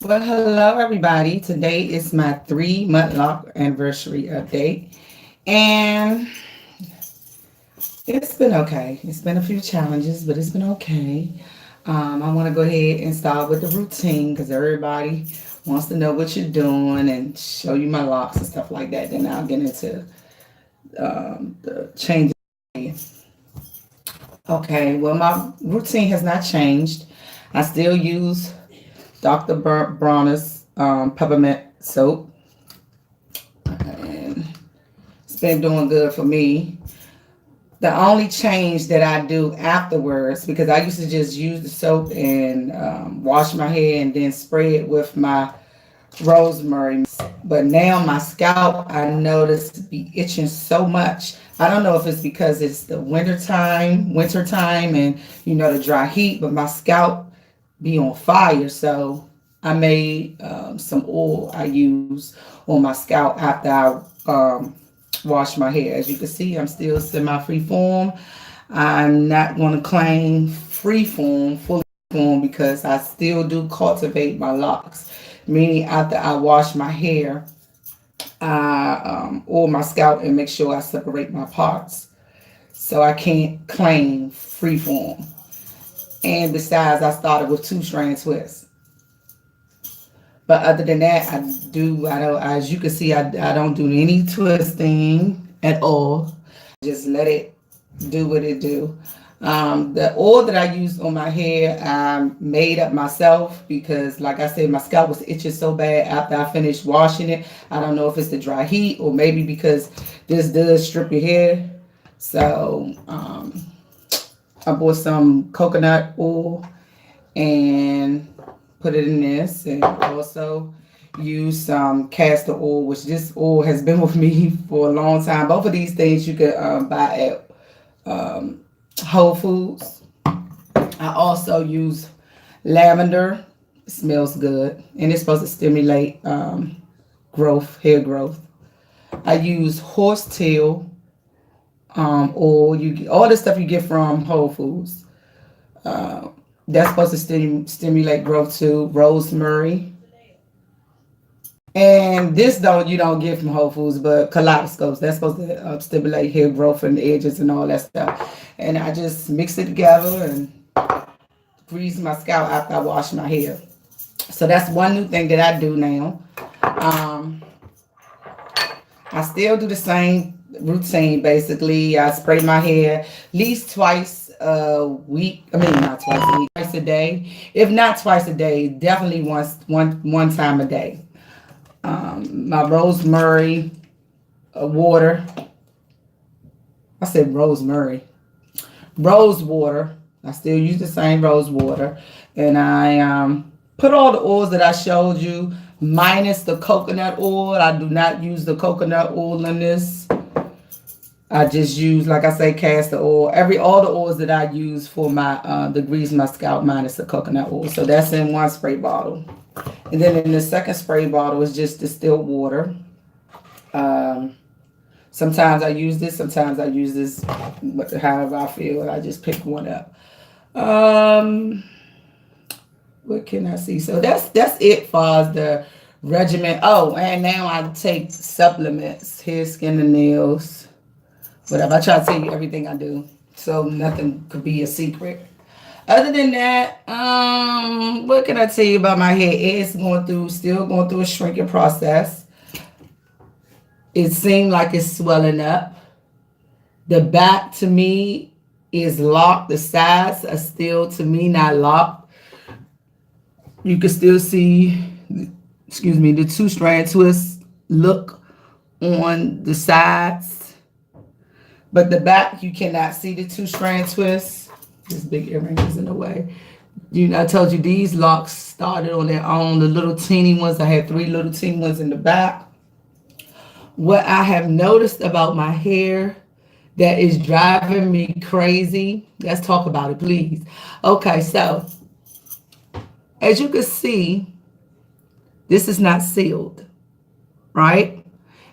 Well, hello everybody. Today is my 3 month lock anniversary update. And it's been okay. It's been a few challenges, but it's been okay. I want to go ahead and start with the routine because everybody wants to know what you're doing and show you my locks and stuff like that. Then I'll get into the changes. Okay, well, my routine has not changed. I still use Dr. Bronner's peppermint soap, and it's been doing good for me. The only change that I do afterwards, because I used to just use the soap and wash my hair and then spray it with my rosemary. But now my scalp, I notice be itching so much. I don't know if it's because it's the winter time, and the dry heat, but my scalp be on fire. So I made some oil I use on my scalp after I wash my hair. As you can see, I'm still semi-free form. I'm not going to claim free form, fully form, because I still do cultivate my locks. Meaning after I wash my hair, I oil my scalp and make sure I separate my parts. So I can't claim free form. And besides, I started with two strand twists. But other than that, I don't, as you can see, I don't do any twisting at all. Just let it do what it do. The oil that I used on my hair, I made up myself because, like I said, my scalp was itching so bad after I finished washing it. I don't know if it's the dry heat or maybe because this does strip your hair. So I bought some coconut oil and put it in this, and also use some castor oil, which this oil has been with me for a long time. Both of these things you can buy at Whole Foods. I also use lavender. It smells good, and it's supposed to stimulate hair growth. I use horsetail oil. You get all the stuff you get from Whole Foods. Uh, that's supposed to stimulate growth too. Rosemary. And this though you don't get from Whole Foods, but kaleidoscopes. That's supposed to stimulate hair growth and the edges and all that stuff. And I just mix it together and grease my scalp after I wash my hair. So that's one new thing that I do now. Um, I still do the same routine basically. I spray my hair at least twice a week. I mean, not twice a week, twice a day. If not twice a day, definitely one time a day. My rosemary water. I said rosemary. Rose water. I still use the same rose water, and I put all the oils that I showed you, minus the coconut oil. I do not use the coconut oil in this. I just use, like I say, castor oil. All the oils that I use for my the grease my scalp minus the coconut oil. So that's in one spray bottle, and then in the second spray bottle is just distilled water. Um, Sometimes I use this, sometimes I use this, however I feel. I just pick one up. Um, what can I see? So that's it for the regimen. Oh, and now I take supplements, hair, skin, and nails, whatever. I try to tell you everything I do, so nothing could be a secret. Other than that, what can I tell you about my hair? It's still going through a shrinking process. It seemed like it's swelling up. The back to me is locked. The sides are still to me not locked. You can still see, excuse me, the two strand twist look on the sides. But the back, you cannot see the two strand twist. This big earring is in the way. I told you these locks started on their own. The little teeny ones, I had three little teeny ones in the back. What I have noticed about my hair that is driving me crazy. Let's talk about it, please. Okay, so as you can see, this is not sealed, right?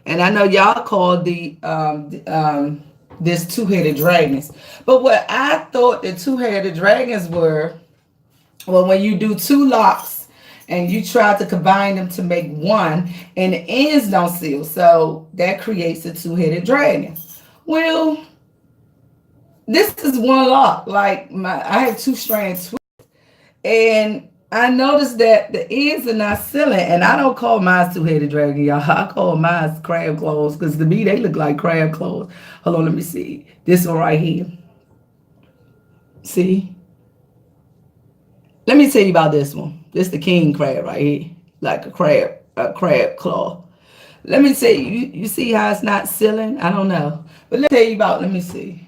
And I know y'all call this two-headed dragons. But what I thought the two-headed dragons were, well, when you do two locks and you try to combine them to make one, and the ends don't seal. So that creates a two-headed dragon. Well, this is one lock. Like I have two strands, and I noticed that the ends are not sealing, and I don't call mine two-headed dragon, y'all. I call mine crab claws because to me they look like crab claws. Hold on, let me see this one right here. See, let me tell you about this one. This the king crab right here, like a crab claw. Let me tell you, you see how it's not sealing? I don't know, but let me tell you about. Let me see.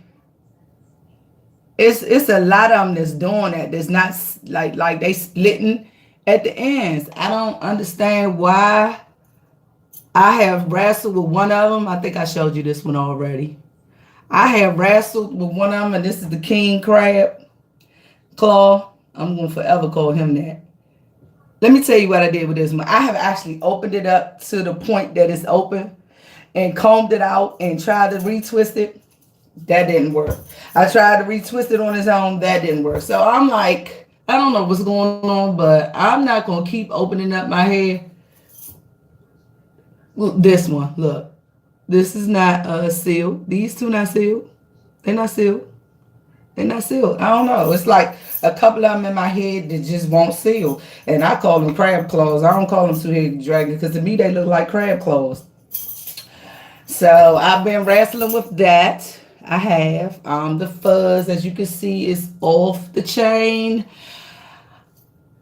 It's a lot of them that's doing that. That's not like they splitting at the ends. I don't understand why. I have wrestled with one of them. I think I showed you this one already. I have wrestled with one of them, and this is the king crab claw. I'm going to forever call him that. Let me tell you what I did with this one. I have actually opened it up to the point that it's open and combed it out and tried to retwist it. That didn't work. I tried to retwist it on its own. That didn't work. So I'm like, I don't know what's going on, but I'm not going to keep opening up my head. Look, this one, look. This is not sealed. These two not sealed. They're not sealed. They're not sealed. I don't know. It's like a couple of them in my head that just won't seal. And I call them crab claws. I don't call them two-headed dragon because to me they look like crab claws. So I've been wrestling with that. I have. The fuzz, as you can see, is off the chain.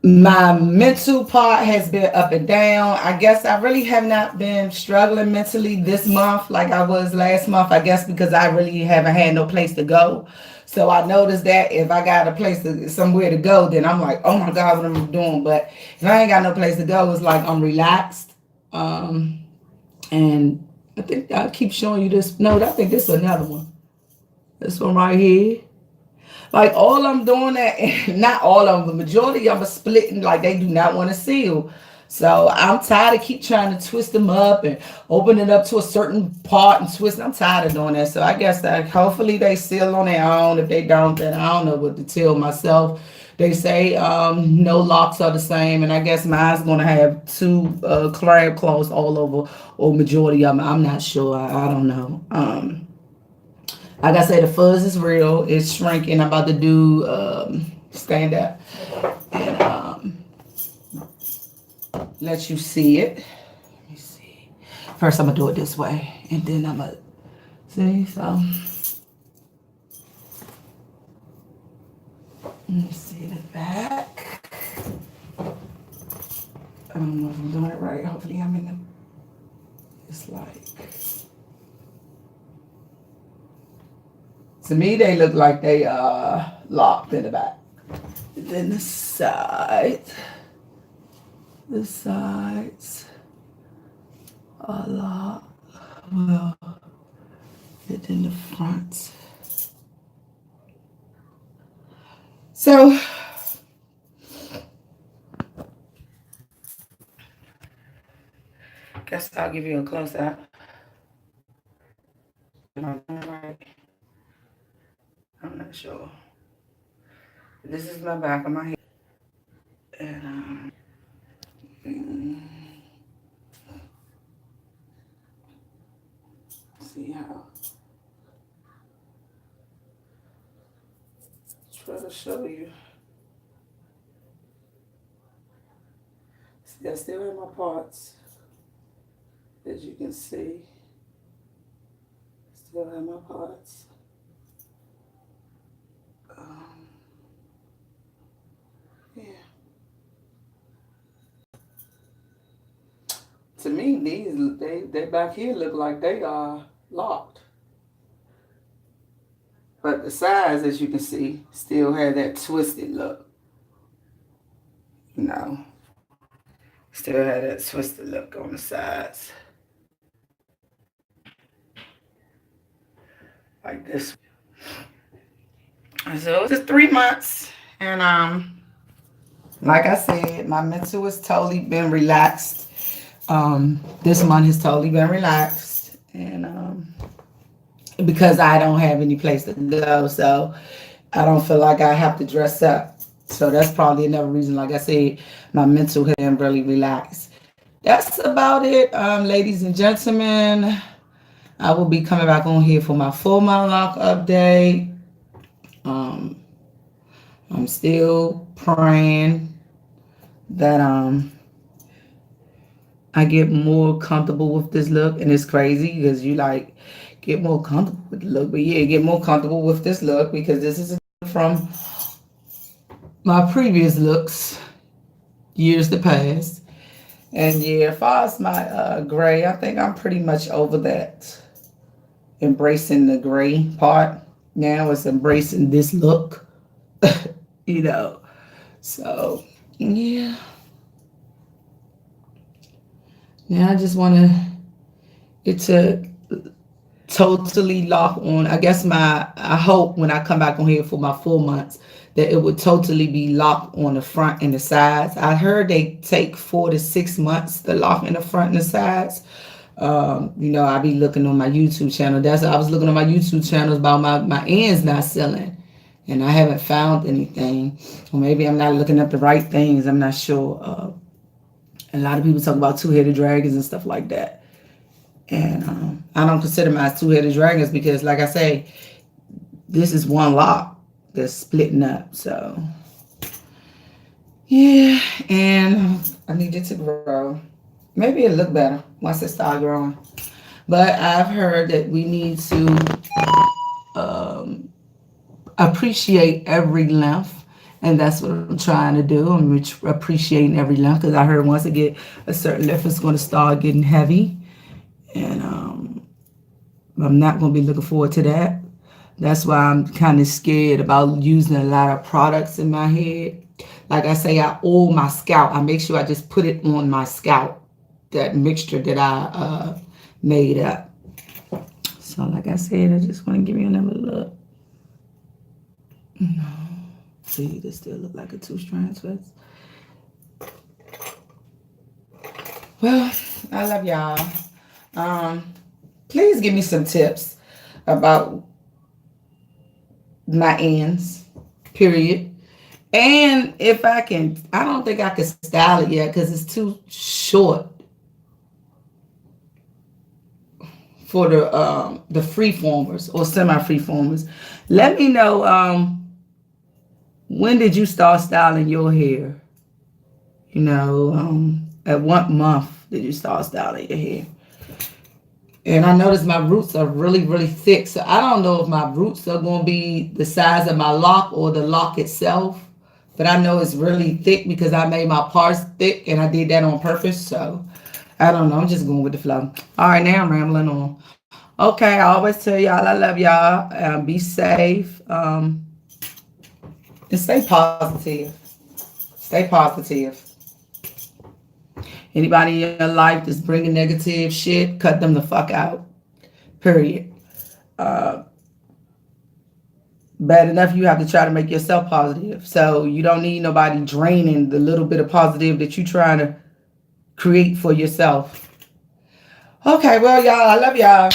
My mental part has been up and down. I guess I really have not been struggling mentally this month like I was last month. I guess because I really haven't had no place to go. So I noticed that if I got a place somewhere to go, then I'm like, oh my God, what am I doing? But if I ain't got no place to go, it's like I'm relaxed. And I think I keep showing you this. No, I think this is another one. This one right here. Like all I'm doing that, not all of them, the majority of them are splitting like they do not want to seal. So I'm tired of keep trying to twist them up and open it up to a certain part and twist. I'm tired of doing that. So I guess that hopefully they seal on their own. If they don't, then I don't know what to tell myself. They say no locks are the same, and I guess mine's gonna have two crab claws all over, or majority of them. I'm not sure. I don't know. Like I said, the fuzz is real. It's shrinking. I'm about to do stand up and let you see it. Let me see. First, I'm gonna do it this way, and then I'm gonna see. So let me see the back. I don't know if I'm doing it right. Hopefully, I'm in the. It's like. To me, they look like they are locked in the back. Then the sides are locked. Well, and then the front. So, guess I'll give you a close up. I'm not sure. This is my back of my head. And see how. Try to show you. See, I still have my parts. As you can see, still have my parts. Yeah. To me, these they back here look like they are locked. But the sides, as you can see, still have that twisted look. You know, still have that twisted look on the sides. Like this. So it's 3 months, and like I said, my mental has totally been relaxed. This month has totally been relaxed, and because I don't have any place to go, so I don't feel like I have to dress up So that's probably another reason, like I said, my mental health didn't really relax. That's about it, ladies and gentlemen. I will be coming back on here for my 4 month lock update. Um, I'm still praying that I get more comfortable with this look, and it's crazy because you like get more comfortable with the look, but yeah, get more comfortable with this look because this is from my previous looks years to past. And yeah, as far as my gray, I think I'm pretty much over that. Embracing the gray part. Now it's embracing this look, you know. So yeah. Now I just want it to totally lock on. I guess I hope when I come back on here for my 4 months that it would totally be locked on the front and the sides. I heard they take 4 to 6 months to lock in the front and the sides. I be looking on my YouTube channel. I was looking on my YouTube channels about my ends not selling. And I haven't found anything. Or maybe I'm not looking up the right things. I'm not sure. A lot of people talk about two-headed dragons and stuff like that. And I don't consider my two-headed dragons because, like I say, this is one lock that's splitting up. So, yeah. And I need it to grow. Maybe it'll look better once it start growing. But I've heard that we need to appreciate every length. And that's what I'm trying to do. I'm appreciating every length because I heard once it get a certain length, it's going to start getting heavy. And I'm not going to be looking forward to that. That's why I'm kind of scared about using a lot of products in my head. Like I say, I oil my scalp. I make sure I just put it on my scalp, that mixture that I made up. So like I said, I just want to give you another look. See, this still look like a two-strand twist. Well, I love y'all. Please give me some tips about my ends, period. And if I can, I don't think I can style it yet because it's too short for the freeformers or semi-freeformers. Let me know when did you start styling your hair? At what month did you start styling your hair? And I noticed my roots are really, really thick. So I don't know if my roots are going to be the size of my lock or the lock itself. But I know it's really thick because I made my parts thick and I did that on purpose. So I don't know. I'm just going with the flow. All right, now I'm rambling on. Okay, I always tell y'all I love y'all. Be safe. And stay positive. Stay positive. Anybody in your life that's bringing negative shit, cut them the fuck out. Period. Bad enough you have to try to make yourself positive. So you don't need nobody draining the little bit of positive that you're trying to create for yourself. Okay, well, y'all, I love y'all.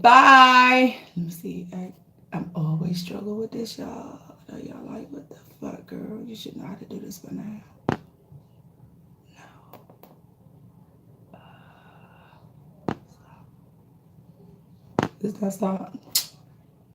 Bye. Let me see. I'm always struggle with this, y'all. Y'all like, what the fuck, girl? You should know how to do this by now. Does that stop?